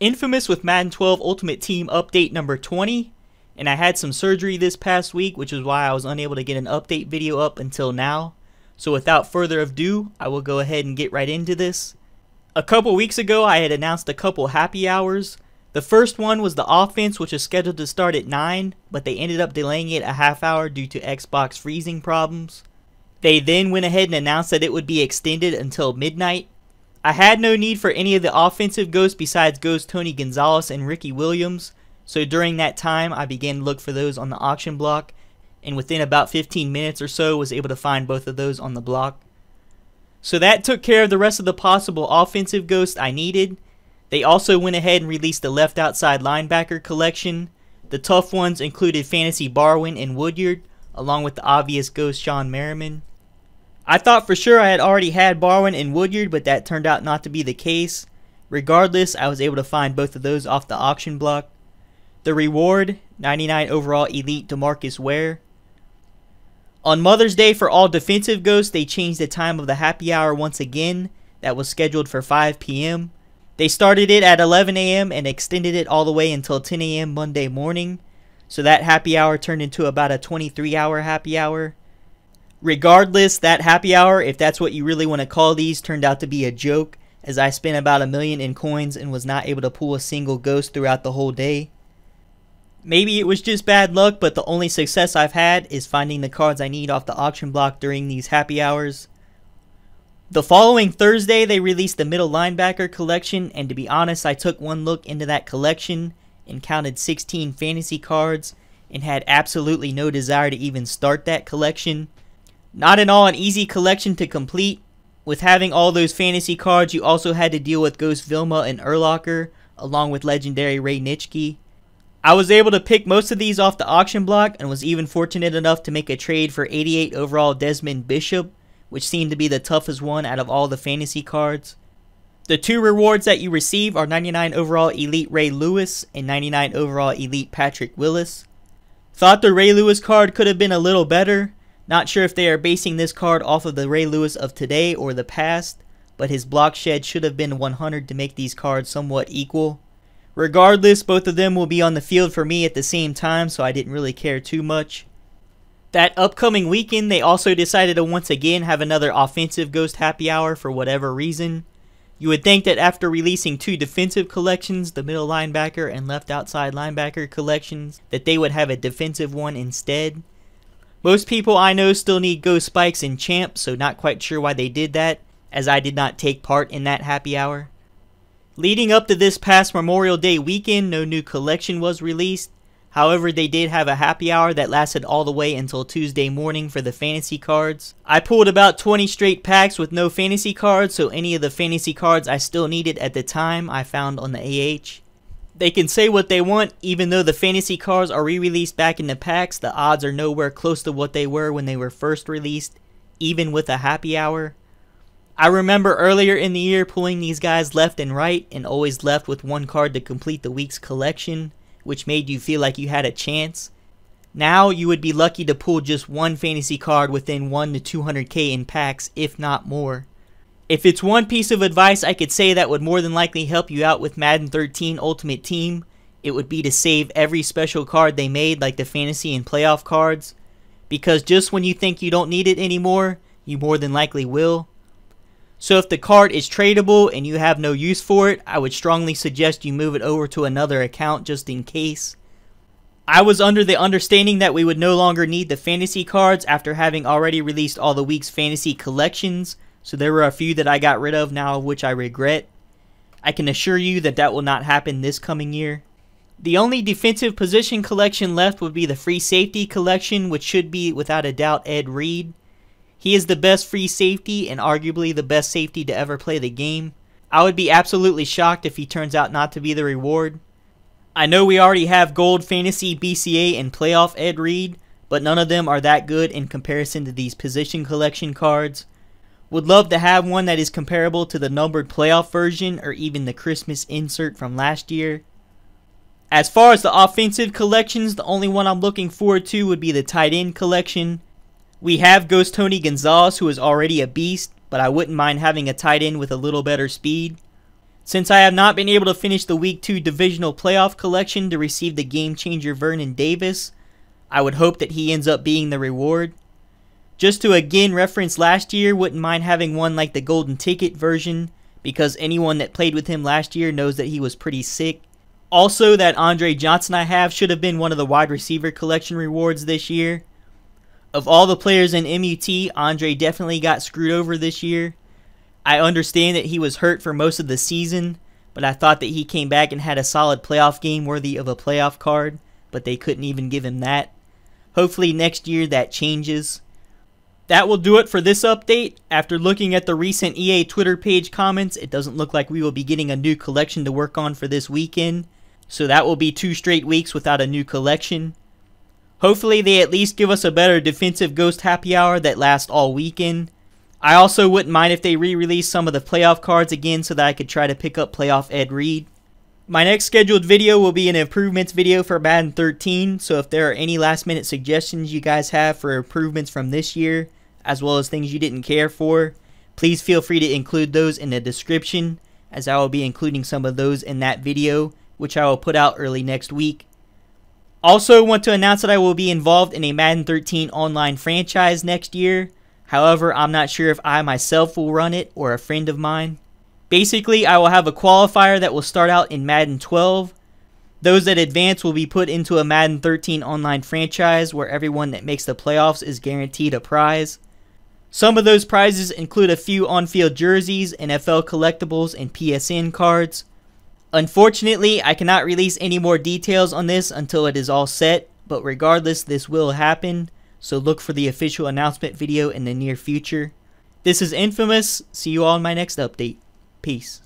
Infamous with Madden 12 Ultimate Team update number 20, and I had some surgery this past week, which is why I was unable to get an update video up until now. So without further ado, I will go ahead and get right into this. A couple weeks ago, I had announced a couple happy hours. The first one was the offense, which is scheduled to start at 9, but they ended up delaying it a half hour due to Xbox freezing problems. They then went ahead and announced that it would be extended until midnight. I had no need for any of the offensive ghosts besides Ghost Tony Gonzalez and Ricky Williams, so during that time I began to look for those on the auction block, and within about 15 minutes or so was able to find both of those on the block. So that took care of the rest of the possible offensive ghosts I needed. They also went ahead and released the left outside linebacker collection. The tough ones included Fantasy Barwin and Woodyard, along with the obvious ghost Sean Merriman. I thought for sure I had already had Barwin and Woodyard, but that turned out not to be the case. Regardless, I was able to find both of those off the auction block. The reward, 99 overall elite Demarcus Ware. On Mother's Day, for all defensive ghosts, they changed the time of the happy hour once again. That was scheduled for 5 p.m. They started it at 11 a.m. and extended it all the way until 10 a.m. Monday morning. So that happy hour turned into about a 23-hour happy hour. Regardless, that happy hour, if that's what you really want to call these, turned out to be a joke, as I spent about $1 million in coins and was not able to pull a single ghost throughout the whole day. Maybe it was just bad luck, but the only success I've had is finding the cards I need off the auction block during these happy hours. The following Thursday, they released the middle linebacker collection, and to be honest, I took one look into that collection and counted 16 fantasy cards and had absolutely no desire to even start that collection. Not at all an easy collection to complete. With having all those fantasy cards, you also had to deal with Ghost Vilma and Urlacher, along with legendary Ray Nitschke. I was able to pick most of these off the auction block and was even fortunate enough to make a trade for 88 overall Desmond Bishop, which seemed to be the toughest one out of all the fantasy cards. The two rewards that you receive are 99 overall elite Ray Lewis and 99 overall elite Patrick Willis. Thought the Ray Lewis card could have been a little better. Not sure if they are basing this card off of the Ray Lewis of today or the past, but his block shed should have been 100 to make these cards somewhat equal. Regardless, both of them will be on the field for me at the same time, so I didn't really care too much. That upcoming weekend, they also decided to once again have another offensive ghost happy hour for whatever reason. You would think that after releasing two defensive collections, the middle linebacker and left outside linebacker collections, that they would have a defensive one instead. Most people I know still need Ghost Spikes and Champ, so not quite sure why they did that, as I did not take part in that happy hour. Leading up to this past Memorial Day weekend, no new collection was released. However, they did have a happy hour that lasted all the way until Tuesday morning for the fantasy cards. I pulled about 20 straight packs with no fantasy cards, so any of the fantasy cards I still needed at the time I found on the AH. They can say what they want, even though the fantasy cards are re-released back in the packs, the odds are nowhere close to what they were when they were first released, even with a happy hour. I remember earlier in the year pulling these guys left and right and always left with one card to complete the week's collection, which made you feel like you had a chance. Now you would be lucky to pull just one fantasy card within 1 to 200k in packs, if not more. If it's one piece of advice I could say that would more than likely help you out with Madden 13 Ultimate Team, it would be to save every special card they made, like the fantasy and playoff cards, because just when you think you don't need it anymore, you more than likely will. So if the card is tradable and you have no use for it, I would strongly suggest you move it over to another account just in case. I was under the understanding that we would no longer need the fantasy cards after having already released all the week's fantasy collections, so there were a few that I got rid of now, of which I regret. I can assure you that that will not happen this coming year. The only defensive position collection left would be the free safety collection, which should be without a doubt Ed Reed. He is the best free safety and arguably the best safety to ever play the game. I would be absolutely shocked if he turns out not to be the reward. I know we already have Gold Fantasy, BCA, and Playoff Ed Reed, but none of them are that good in comparison to these position collection cards. Would love to have one that is comparable to the numbered playoff version or even the Christmas insert from last year. As far as the offensive collections, the only one I'm looking forward to would be the tight end collection. We have Ghost Tony Gonzalez, who is already a beast, but I wouldn't mind having a tight end with a little better speed. Since I have not been able to finish the Week 2 Divisional Playoff Collection to receive the Game Changer Vernon Davis, I would hope that he ends up being the reward. Just to again reference last year, wouldn't mind having one like the Golden Ticket version, because anyone that played with him last year knows that he was pretty sick. Also, that Andre Johnson I have should have been one of the wide receiver collection rewards this year. Of all the players in MUT, Andre definitely got screwed over this year. I understand that he was hurt for most of the season, but I thought that he came back and had a solid playoff game worthy of a playoff card, but they couldn't even give him that. Hopefully next year that changes. That will do it for this update. After looking at the recent EA Twitter page comments, it doesn't look like we will be getting a new collection to work on for this weekend, so that will be 2 straight weeks without a new collection. Hopefully they at least give us a better defensive Ghost Happy Hour that lasts all weekend. I also wouldn't mind if they re-release some of the playoff cards again so that I could try to pick up playoff Ed Reed. My next scheduled video will be an improvements video for Madden 13, so if there are any last minute suggestions you guys have for improvements from this year, as well as things you didn't care for, please feel free to include those in the description, as I will be including some of those in that video, which I will put out early next week. Also want to announce that I will be involved in a Madden 13 online franchise next year. However, I'm not sure if I myself will run it or a friend of mine. Basically, I will have a qualifier that will start out in Madden 12. Those that advance will be put into a Madden 13 online franchise where everyone that makes the playoffs is guaranteed a prize. Some of those prizes include a few on-field jerseys, NFL collectibles, and PSN cards. Unfortunately, I cannot release any more details on this until it is all set, but regardless, this will happen, so look for the official announcement video in the near future. This is Infamous. See you all in my next update. Peace.